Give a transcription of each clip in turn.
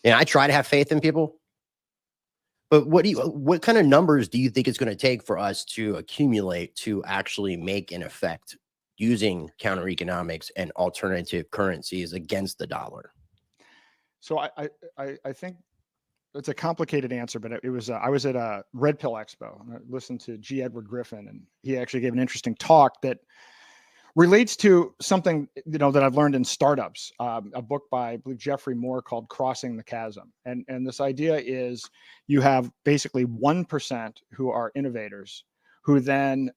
And I try to have faith in people. But what kind of numbers do you think it's going to take for us to accumulate to actually make an effect using counter economics and alternative currencies against the dollar? So I think it's a complicated answer, but it was I was at a Red Pill Expo and I listened to G. Edward Griffin, and he actually gave an interesting talk that relates to something that I've learned in startups. A book by, I believe, Jeffrey Moore called "Crossing the Chasm," and this idea is you have basically 1% who are innovators, who then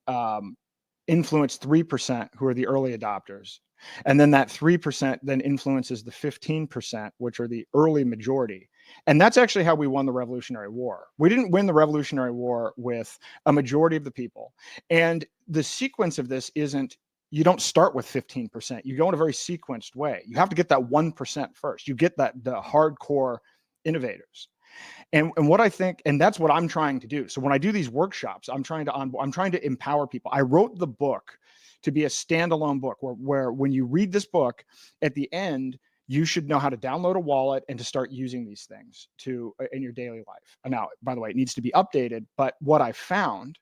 influence 3% who are the early adopters, and then that 3% then influences the 15%, which are the early majority. And that's actually how we won the Revolutionary War. We didn't win the Revolutionary War with a majority of the people. And the sequence of this isn't, you don't start with 15%. You go in a very sequenced way. You have to get that 1% first. You get the hardcore innovators. And what I think, and that's what I'm trying to do. So when I do these workshops, I'm trying to empower people. I wrote the book to be a standalone book where when you read this book, at the end, you should know how to download a wallet and to start using these things in your daily life. And now, by the way, it needs to be updated. But what I found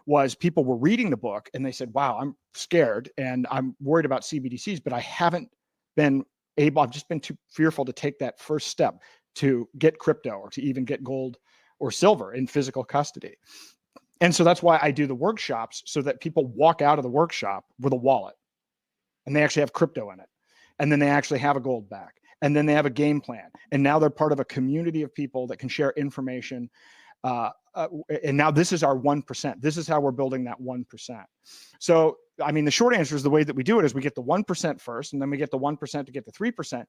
was people were reading the book and they said, wow, I'm scared and I'm worried about CBDCs, but I haven't been able, I've just been too fearful to take that first step to get crypto or to even get gold or silver in physical custody. And so that's why I do the workshops, so that people walk out of the workshop with a wallet and they actually have crypto in it. And then they actually have a gold back. And then they have a game plan. And now they're part of a community of people that can share information. And now this is our 1%. This is how we're building that 1%. So, I mean, the short answer is the way that we do it is we get the 1% first, and then we get the 1% to get the 3%.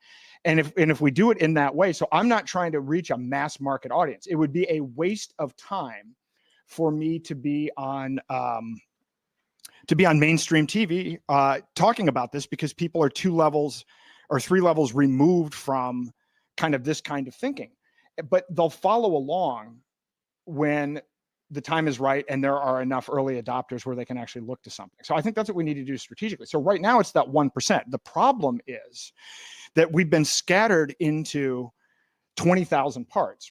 And if we do it in that way, so I'm not trying to reach a mass market audience. It would be a waste of time for me to be on mainstream TV talking about this, because people are 2 levels or 3 levels removed from kind of this kind of thinking. But they'll follow along when the time is right and there are enough early adopters where they can actually look to something. So I think that's what we need to do strategically. So right now it's that 1%. The problem is that we've been scattered into 20,000 parts.